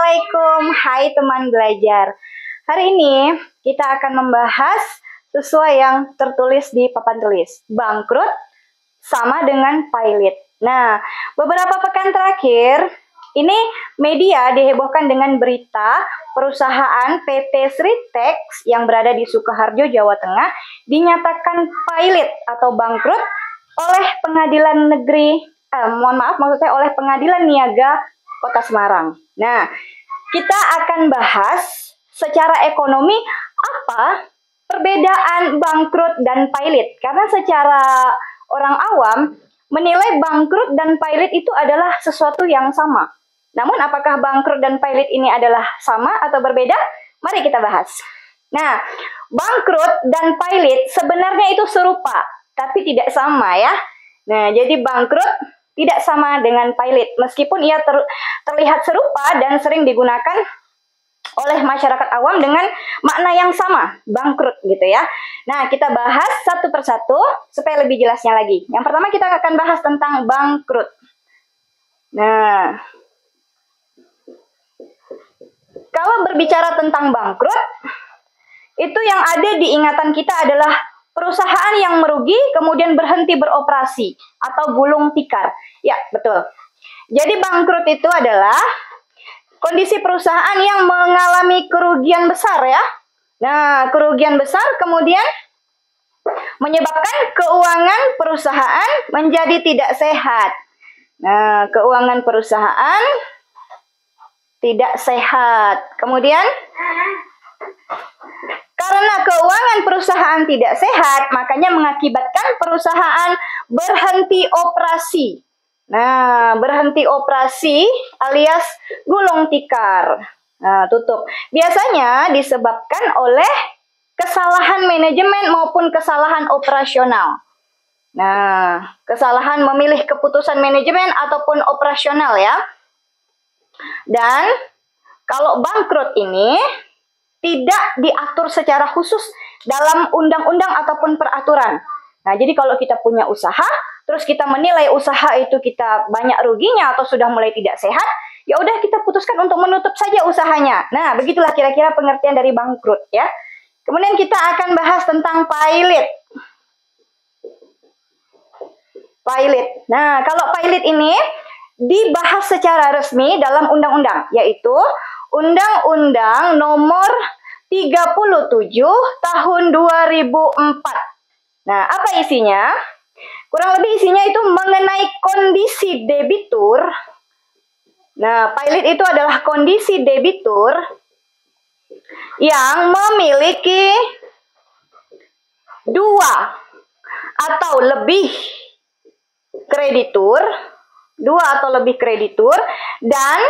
Assalamualaikum, hai teman belajar. Hari ini kita akan membahas sesuai yang tertulis di papan tulis. Bangkrut sama dengan pilot. Nah, beberapa pekan terakhir, ini media dihebohkan dengan berita perusahaan PT Sritex yang berada di Sukoharjo, Jawa Tengah, dinyatakan pilot atau bangkrut oleh Pengadilan Negeri, oleh Pengadilan Niaga Kota Semarang. Nah, kita akan bahas secara ekonomi apa perbedaan bangkrut dan pilot. Karena secara orang awam menilai bangkrut dan pilot itu adalah sesuatu yang sama. Namun apakah bangkrut dan pilot ini adalah sama atau berbeda? Mari kita bahas. Nah, bangkrut dan pilot sebenarnya itu serupa, tapi tidak sama ya. Nah, jadi bangkrut tidak sama dengan pilot, meskipun ia terlihat serupa dan sering digunakan oleh masyarakat awam dengan makna yang sama, bangkrut gitu ya. Nah, kita bahas satu persatu supaya lebih jelasnya lagi. Yang pertama kita akan bahas tentang bangkrut. Nah, kalau berbicara tentang bangkrut, itu yang ada di ingatan kita adalah perusahaan yang merugi kemudian berhenti beroperasi atau gulung tikar. Ya, betul. Jadi bangkrut itu adalah kondisi perusahaan yang mengalami kerugian besar ya. Nah, kerugian besar kemudian menyebabkan keuangan perusahaan menjadi tidak sehat. Nah, keuangan perusahaan tidak sehat. Kemudian karena keuangan perusahaan tidak sehat, makanya mengakibatkan perusahaan berhenti operasi. Nah, berhenti operasi alias gulung tikar. Nah, tutup. Biasanya disebabkan oleh kesalahan manajemen maupun kesalahan operasional. Nah, kesalahan memilih keputusan manajemen ataupun operasional ya. Dan kalau bangkrut ini tidak diatur secara khusus dalam undang-undang ataupun peraturan. Nah, jadi kalau kita punya usaha, terus kita menilai usaha itu kita banyak ruginya atau sudah mulai tidak sehat, ya udah kita putuskan untuk menutup saja usahanya. Nah, begitulah kira-kira pengertian dari bangkrut ya. Kemudian kita akan bahas tentang pilot. Pilot. Nah, kalau pilot ini dibahas secara resmi dalam undang-undang, yaitu Undang-Undang Nomor 37 Tahun 2004. Nah, apa isinya? Kurang lebih isinya itu mengenai kondisi debitur. Nah, pilot itu adalah kondisi debitur yang memiliki dua atau lebih kreditur, dan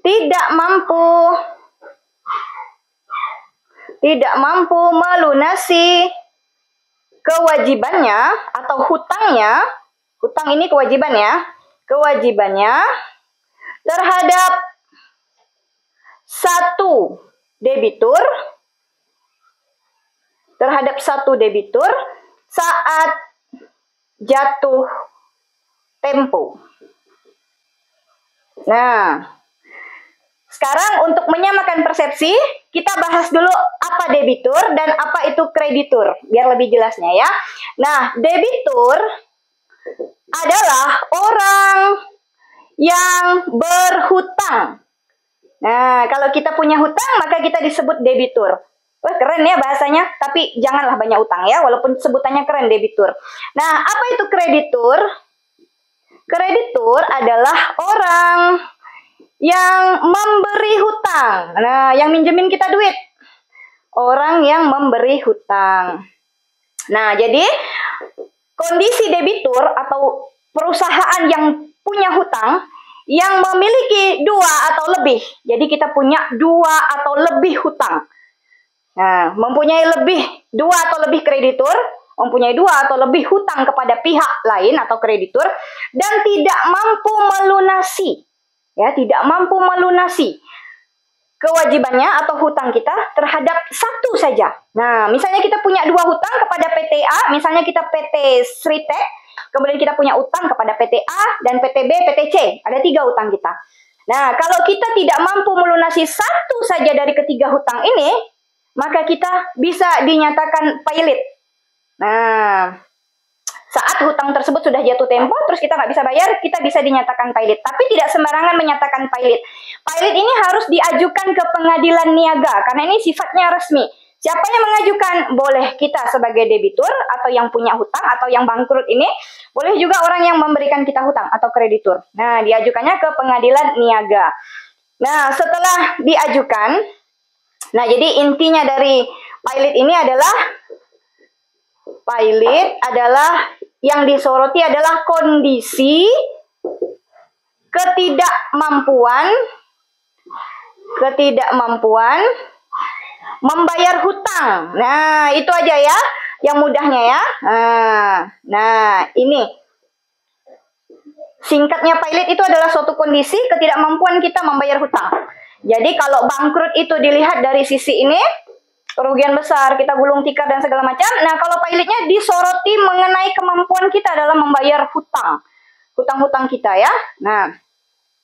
tidak mampu melunasi kewajibannya atau hutangnya. Hutang ini kewajiban ya. Kewajibannya terhadap satu debitur saat jatuh tempo. Nah, sekarang untuk menyamakan persepsi, kita bahas dulu apa debitur dan apa itu kreditur, biar lebih jelasnya ya. Nah, debitur adalah orang yang berhutang. Nah, kalau kita punya hutang, maka kita disebut debitur. Wah, keren ya bahasanya, tapi janganlah banyak utang ya, walaupun sebutannya keren debitur. Nah, apa itu kreditur? Kreditur adalah orang yang memberi hutang. Nah, yang minjemin kita duit. Orang yang memberi hutang. Nah, jadi kondisi debitur atau perusahaan yang punya hutang yang memiliki dua atau lebih. Jadi kita punya dua atau lebih hutang. Nah, mempunyai dua atau lebih kreditur, mempunyai dua atau lebih hutang kepada pihak lain atau kreditur, dan tidak mampu melunasi. Ya, tidak mampu melunasi kewajibannya atau hutang kita terhadap satu saja. Nah, misalnya kita punya dua hutang kepada PT A, misalnya kita PT Sritex, kemudian kita punya utang kepada PT A dan PT B, PT C. Ada 3 utang kita. Nah, kalau kita tidak mampu melunasi satu saja dari ketiga hutang ini, maka kita bisa dinyatakan pilot. Nah, saat hutang tersebut sudah jatuh tempo, terus kita nggak bisa bayar, kita bisa dinyatakan pilot. Tapi tidak sembarangan menyatakan pilot. Pilot ini harus diajukan ke pengadilan niaga, karena ini sifatnya resmi. Siapa yang mengajukan? Boleh kita sebagai debitur, atau yang punya hutang, atau yang bangkrut ini. Boleh juga orang yang memberikan kita hutang, atau kreditur. Nah, diajukannya ke pengadilan niaga. Nah, setelah diajukan, nah jadi intinya dari pilot ini adalah, pilot adalah yang disoroti adalah kondisi ketidakmampuan membayar hutang. Nah, itu aja ya, yang mudahnya ya. Nah, ini singkatnya pilot itu adalah suatu kondisi ketidakmampuan kita membayar hutang. Jadi kalau bangkrut itu dilihat dari sisi ini, kerugian besar, kita gulung tikar dan segala macam. Nah, kalau pilotnya disoroti mengenai kemampuan kita dalam membayar hutang-hutang kita ya. Nah,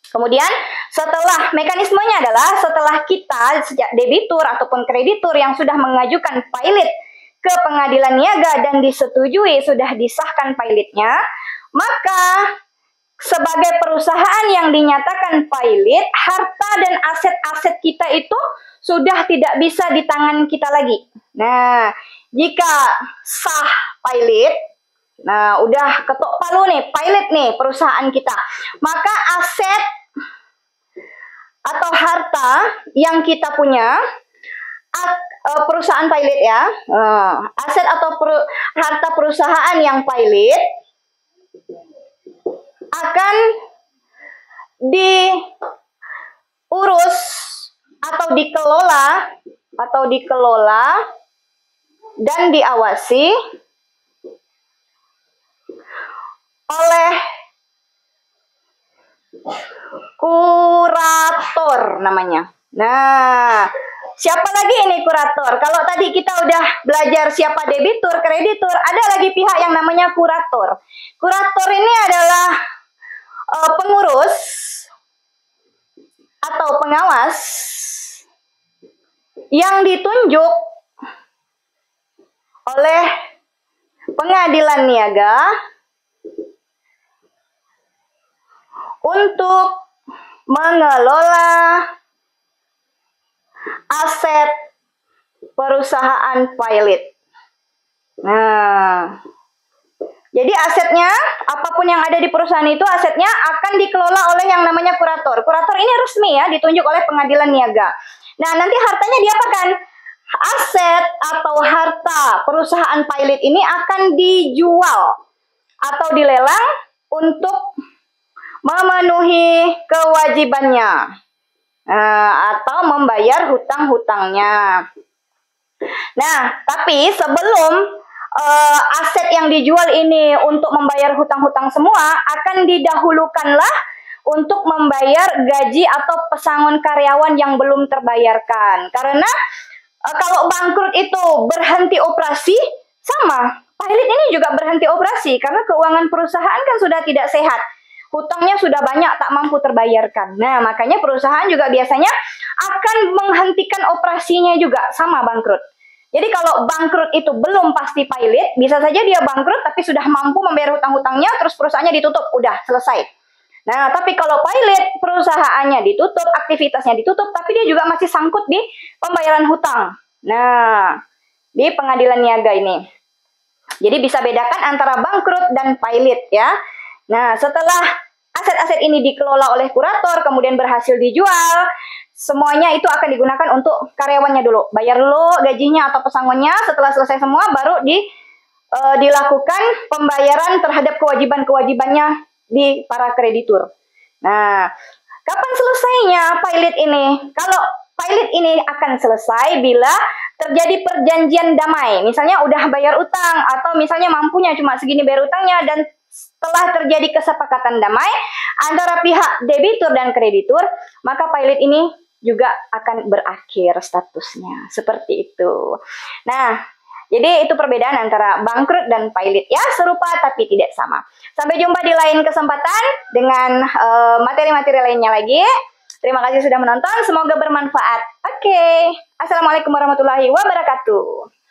kemudian setelah mekanismenya adalah setelah kita sejak debitur ataupun kreditur yang sudah mengajukan pilot ke pengadilan niaga dan disetujui, sudah disahkan pilotnya, maka sebagai perusahaan yang dinyatakan pilot, harta dan aset-aset kita itu sudah tidak bisa di tangan kita lagi. Nah, jika sah pilot, nah udah ketok palu nih, pilot nih perusahaan kita, maka aset atau harta yang kita punya, perusahaan pilot ya, aset atau harta perusahaan yang pilot akan diurus atau dikelola dan diawasi oleh kurator namanya. Nah, siapa lagi ini kurator? Kalau tadi kita udah belajar siapa debitur, kreditur, ada lagi pihak yang namanya kurator. Kurator ini adalah pengurus atau pengawas yang ditunjuk oleh pengadilan niaga untuk mengelola aset perusahaan pilot. Nah, jadi asetnya, apapun yang ada di perusahaan itu, asetnya akan dikelola oleh yang namanya kurator. Kurator ini resmi ya, ditunjuk oleh pengadilan niaga. Nah, nanti hartanya diapakan? Aset atau harta perusahaan pilot ini akan dijual atau dilelang untuk memenuhi kewajibannya. Atau membayar hutang-hutangnya. Nah, tapi sebelum aset yang dijual ini untuk membayar hutang-hutang semua, akan didahulukanlah untuk membayar gaji atau pesangon karyawan yang belum terbayarkan. Karena kalau bangkrut itu berhenti operasi, sama, pilot ini juga berhenti operasi karena keuangan perusahaan kan sudah tidak sehat. Hutangnya sudah banyak, tak mampu terbayarkan. Nah, makanya perusahaan juga biasanya akan menghentikan operasinya juga, sama bangkrut. Jadi kalau bangkrut itu belum pasti pilot, bisa saja dia bangkrut tapi sudah mampu membayar hutang-hutangnya, terus perusahaannya ditutup, udah selesai. Nah, tapi kalau pilot, perusahaannya ditutup, aktivitasnya ditutup, tapi dia juga masih sangkut di pembayaran hutang. Nah, di pengadilan niaga ini. Jadi bisa bedakan antara bangkrut dan pilot ya. Nah, setelah aset-aset ini dikelola oleh kurator, kemudian berhasil dijual, semuanya itu akan digunakan untuk karyawannya dulu. Bayar dulu gajinya atau pesangonnya, setelah selesai semua baru dilakukan pembayaran terhadap kewajiban-kewajibannya di para kreditur. Nah, kapan selesainya pilot ini? Kalau pilot ini akan selesai bila terjadi perjanjian damai. Misalnya udah bayar utang, atau misalnya mampunya cuma segini bayar utangnya, dan setelah terjadi kesepakatan damai antara pihak debitur dan kreditur, maka pilot ini juga akan berakhir statusnya. Seperti itu. Nah, jadi itu perbedaan antara bangkrut dan pilot ya, serupa tapi tidak sama. Sampai jumpa di lain kesempatan dengan materi-materi lainnya lagi. Terima kasih sudah menonton, semoga bermanfaat. Oke, Assalamualaikum warahmatullahi wabarakatuh.